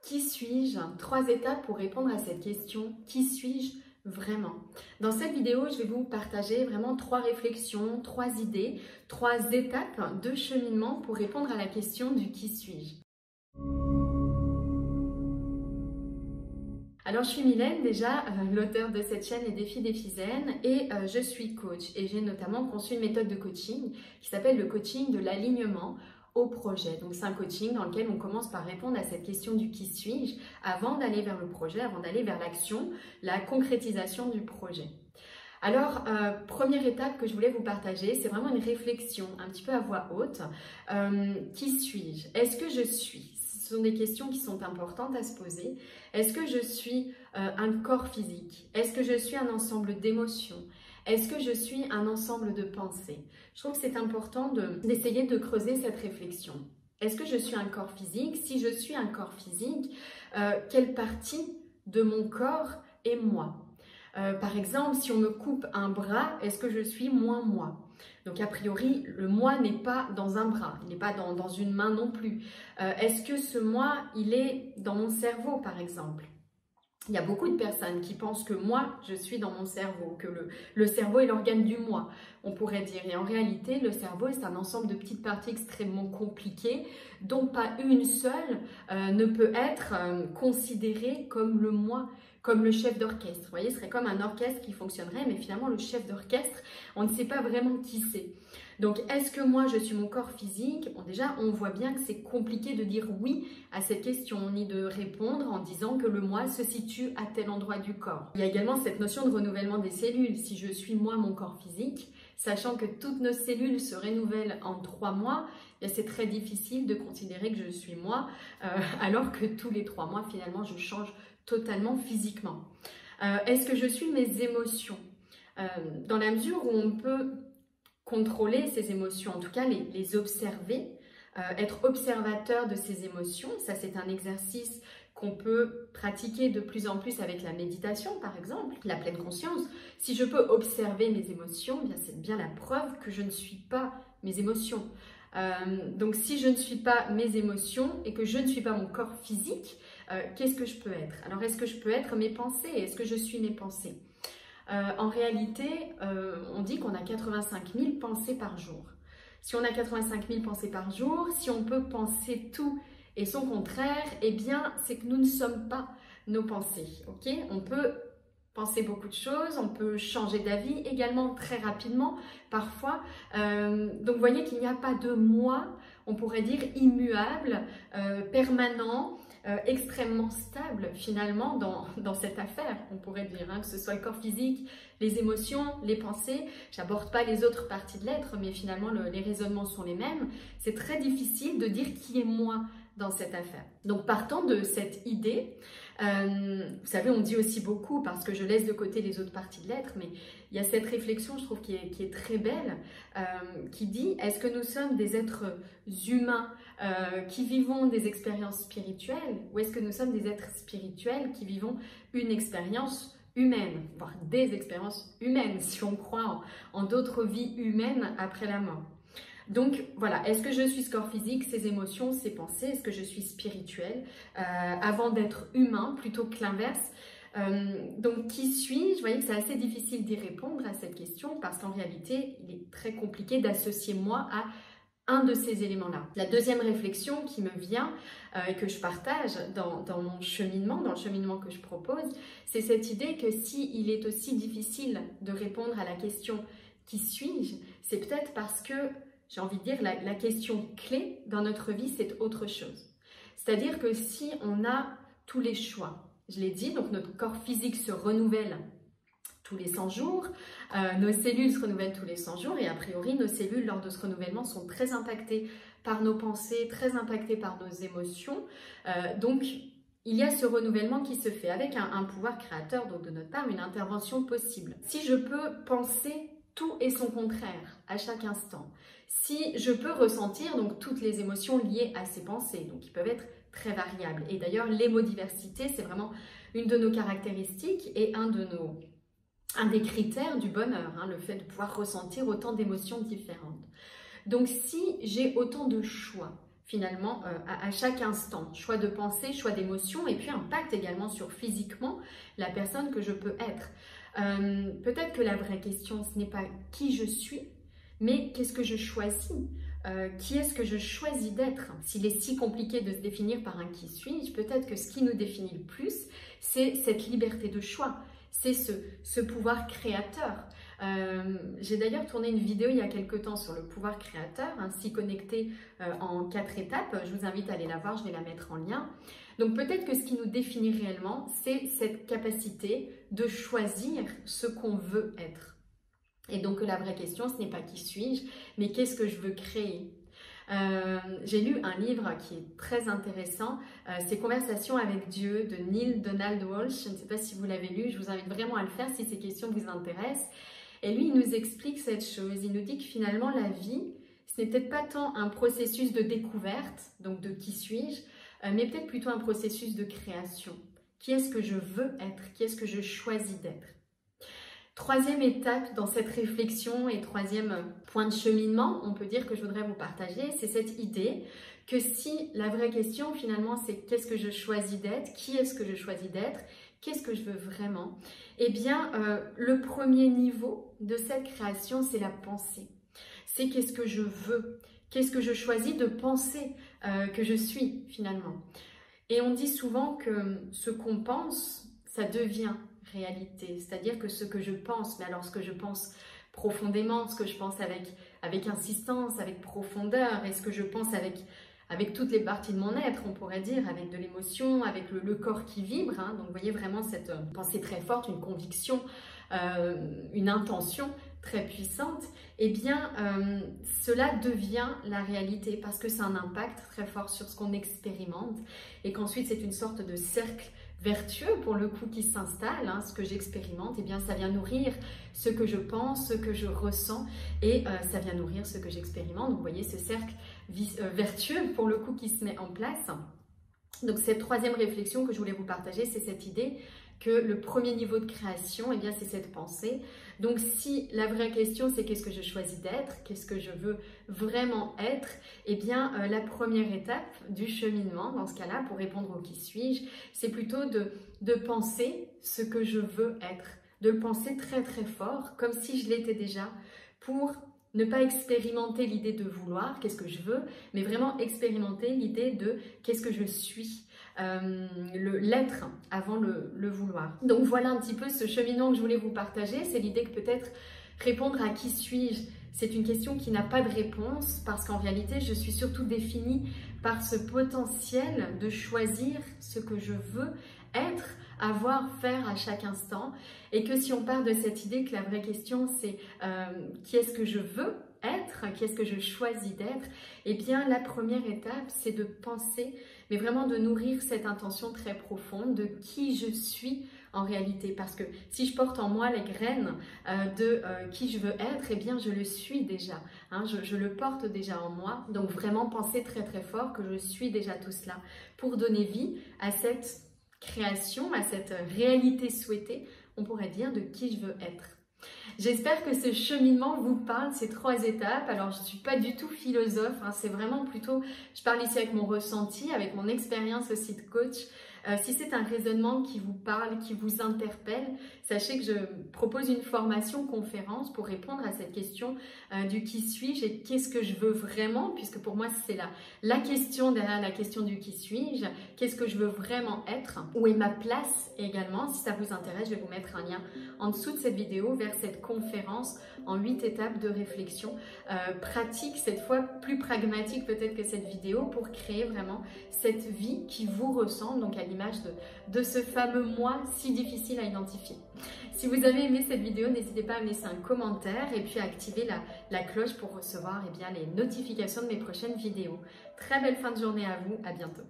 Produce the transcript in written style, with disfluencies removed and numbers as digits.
Qui suis-je? 3 étapes pour répondre à cette question. Qui suis-je vraiment? Dans cette vidéo, je vais vous partager vraiment 3 réflexions, 3 idées, 3 étapes de cheminement pour répondre à la question du qui suis-je. Alors, je suis Mylène, déjà l'auteure de cette chaîne Les Défis d'Éphyséenne et je suis coach et j'ai notamment conçu une méthode de coaching qui s'appelle le coaching de l'alignement au projet. Donc, c'est un coaching dans lequel on commence par répondre à cette question du qui suis-je avant d'aller vers le projet, avant d'aller vers l'action, la concrétisation du projet. Alors, première étape que je voulais vous partager, c'est vraiment une réflexion un petit peu à voix haute. Qui suis-je? Est-ce que je suis? Ce sont des questions qui sont importantes à se poser. Est-ce que je suis un corps physique? Est-ce que je suis un ensemble d'émotions? Est-ce que je suis un ensemble de pensées? Je trouve que c'est important d'essayer de creuser cette réflexion. Est-ce que je suis un corps physique? Si je suis un corps physique, quelle partie de mon corps est moi? Par exemple, si on me coupe un bras, est-ce que je suis moins moi? Donc a priori, le moi n'est pas dans un bras, il n'est pas dans une main non plus. Est-ce que ce moi, il est dans mon cerveau par exemple? Il y a beaucoup de personnes qui pensent que moi, je suis dans mon cerveau, que le cerveau est l'organe du moi, on pourrait dire. Et en réalité, le cerveau, c'est un ensemble de petites parties extrêmement compliquées, dont pas une seule ne peut être considérée comme le moi, comme le chef d'orchestre. Vous voyez, ce serait comme un orchestre qui fonctionnerait, mais finalement, le chef d'orchestre, on ne sait pas vraiment qui c'est. Donc, est-ce que moi, je suis mon corps physique? Bon, déjà, on voit bien que c'est compliqué de dire oui à cette question, ni de répondre en disant que le moi se situe à tel endroit du corps. Il y a également cette notion de renouvellement des cellules. Si je suis moi, mon corps physique, sachant que toutes nos cellules se renouvellent en 3 mois, c'est très difficile de considérer que je suis moi, alors que tous les 3 mois, finalement, je change totalement physiquement. Est-ce que je suis mes émotions? Dans la mesure où on peut contrôler ses émotions, en tout cas les observer, être observateur de ses émotions, ça c'est un exercice qu'on peut pratiquer de plus en plus avec la méditation par exemple, la pleine conscience. Si je peux observer mes émotions, bien c'est bien la preuve que je ne suis pas mes émotions. Donc si je ne suis pas mes émotions et que je ne suis pas mon corps physique, qu'est-ce que je peux être? Alors est-ce que je peux être mes pensées? Est-ce que je suis mes pensées? En réalité, on dit qu'on a 85 000 pensées par jour. Si on a 85 000 pensées par jour, si on peut penser tout et son contraire, eh bien, c'est que nous ne sommes pas nos pensées. Okay? On peut penser beaucoup de choses, on peut changer d'avis également très rapidement, parfois. Donc, vous voyez qu'il n'y a pas de moi, on pourrait dire immuable, permanent, extrêmement stable finalement dans cette affaire, on pourrait dire, hein, que ce soit le corps physique, les émotions, les pensées. J'aborde pas les autres parties de l'être, mais finalement les raisonnements sont les mêmes. C'est très difficile de dire qui est moi dans cette affaire. Donc partant de cette idée, vous savez, on dit aussi beaucoup, parce que je laisse de côté les autres parties de l'être, mais il y a cette réflexion, je trouve, qui est très belle, qui dit, est-ce que nous sommes des êtres humains qui vivons des expériences spirituelles, ou est-ce que nous sommes des êtres spirituels qui vivons une expérience humaine, voire des expériences humaines, si on croit en d'autres vies humaines après la mort? Donc voilà, est-ce que je suis ce corps physique, ces émotions, ces pensées? Est-ce que je suis spirituelle avant d'être humain plutôt que l'inverse? Donc qui suis-je? Vous voyez que c'est assez difficile d'y répondre à cette question parce qu'en réalité, il est très compliqué d'associer moi à un de ces éléments-là. La deuxième réflexion qui me vient et que je partage dans mon cheminement, dans le cheminement que je propose, c'est cette idée que s'il est aussi difficile de répondre à la question « qui suis-je ?», c'est peut-être parce que, j'ai envie de dire, la question clé dans notre vie, c'est autre chose. C'est-à-dire que si on a tous les choix, je l'ai dit, donc notre corps physique se renouvelle tous les 100 jours, nos cellules se renouvellent tous les 100 jours et a priori nos cellules lors de ce renouvellement sont très impactées par nos pensées, très impactées par nos émotions. Donc il y a ce renouvellement qui se fait avec un pouvoir créateur, donc de notre part une intervention possible. Si je peux penser tout et son contraire à chaque instant, si je peux ressentir donc toutes les émotions liées à ces pensées, donc qui peuvent être très variables. Et d'ailleurs l'émodiversité, c'est vraiment une de nos caractéristiques et un des critères du bonheur, hein, le fait de pouvoir ressentir autant d'émotions différentes. Donc si j'ai autant de choix, finalement à chaque instant. Choix de pensée, choix d'émotion et puis impact également sur physiquement la personne que je peux être. Peut-être que la vraie question, ce n'est pas qui je suis, mais qu'est-ce que je choisis? Qui est-ce que je choisis d'être? S'il est si compliqué de se définir par un qui suis-je, peut-être que ce qui nous définit le plus, c'est cette liberté de choix, c'est ce pouvoir créateur. J'ai d'ailleurs tourné une vidéo il y a quelque temps sur le pouvoir créateur, ainsi connecté en 4 étapes. Je vous invite à aller la voir, je vais la mettre en lien. Donc peut-être que ce qui nous définit réellement, c'est cette capacité de choisir ce qu'on veut être. Et donc la vraie question, ce n'est pas qui suis-je, mais qu'est-ce que je veux créer? J'ai lu un livre qui est très intéressant, c'est Conversations avec Dieu de Neale Donald Walsch. Je ne sais pas si vous l'avez lu, je vous invite vraiment à le faire si ces questions vous intéressent. Et lui, il nous explique cette chose, il nous dit que finalement la vie, ce n'est peut-être pas tant un processus de découverte, donc de qui suis-je, mais peut-être plutôt un processus de création. Qui est-ce que je veux être? Qui est-ce que je choisis d'être? Troisième étape dans cette réflexion et troisième point de cheminement, on peut dire que je voudrais vous partager, c'est cette idée que si la vraie question finalement c'est qu'est-ce que je choisis d'être, qui est-ce que je choisis d'être, qu'est-ce que je veux vraiment, eh bien le premier niveau de cette création c'est la pensée. C'est qu'est-ce que je veux, qu'est-ce que je choisis de penser que je suis finalement. Et on dit souvent que ce qu'on pense, ça devient réalité, c'est-à-dire que ce que je pense, mais alors ce que je pense profondément, ce que je pense avec insistance, avec profondeur, et ce que je pense avec toutes les parties de mon être, on pourrait dire, avec de l'émotion, avec le corps qui vibre, hein. Donc vous voyez vraiment cette pensée très forte, une conviction, une intention très puissante, eh bien cela devient la réalité parce que c'est un impact très fort sur ce qu'on expérimente et qu'ensuite c'est une sorte de cercle vertueux pour le coup qui s'installe, hein, ce que j'expérimente, eh bien ça vient nourrir ce que je pense, ce que je ressens et ça vient nourrir ce que j'expérimente. Donc vous voyez ce cercle vertueux pour le coup qui se met en place. Donc cette troisième réflexion que je voulais vous partager, c'est cette idée que le premier niveau de création, eh bien c'est cette pensée. Donc si la vraie question c'est qu'est-ce que je choisis d'être, qu'est-ce que je veux vraiment être, eh bien la première étape du cheminement dans ce cas-là pour répondre au qui suis-je, c'est plutôt de penser ce que je veux être, de le penser très très fort, comme si je l'étais déjà, pour ne pas expérimenter l'idée de vouloir, qu'est-ce que je veux, mais vraiment expérimenter l'idée de qu'est-ce que je suis. L'être avant le vouloir. Donc voilà un petit peu ce cheminement que je voulais vous partager, c'est l'idée que peut-être répondre à qui suis-je, c'est une question qui n'a pas de réponse parce qu'en réalité je suis surtout définie par ce potentiel de choisir ce que je veux être, avoir, faire à chaque instant et que si on part de cette idée que la vraie question c'est qui est-ce que je veux être, qui est-ce que je choisis d'être, eh bien la première étape c'est de penser, mais vraiment de nourrir cette intention très profonde de qui je suis en réalité, parce que si je porte en moi les graines de qui je veux être, eh bien je le suis déjà, hein, je le porte déjà en moi, donc vraiment penser très très fort que je suis déjà tout cela pour donner vie à cette création, à cette réalité souhaitée, on pourrait dire, de qui je veux être. J'espère que ce cheminement vous parle, ces 3 étapes. Alors, je ne suis pas du tout philosophe, hein, c'est vraiment plutôt, je parle ici avec mon ressenti, avec mon expérience aussi de coach. Si c'est un raisonnement qui vous parle, qui vous interpelle, sachez que je propose une formation conférence pour répondre à cette question du qui suis-je et qu'est-ce que je veux vraiment, puisque pour moi c'est la question derrière la question du qui suis-je, qu'est-ce que je veux vraiment être, où est ma place également. Si ça vous intéresse, je vais vous mettre un lien en dessous de cette vidéo vers cette conférence en 8 étapes de réflexion pratique, cette fois plus pragmatique peut-être que cette vidéo, pour créer vraiment cette vie qui vous ressemble, donc à l'image de ce fameux moi si difficile à identifier. Si vous avez aimé cette vidéo, n'hésitez pas à me laisser un commentaire et puis à activer la cloche pour recevoir les notifications de mes prochaines vidéos. Très belle fin de journée à vous, à bientôt.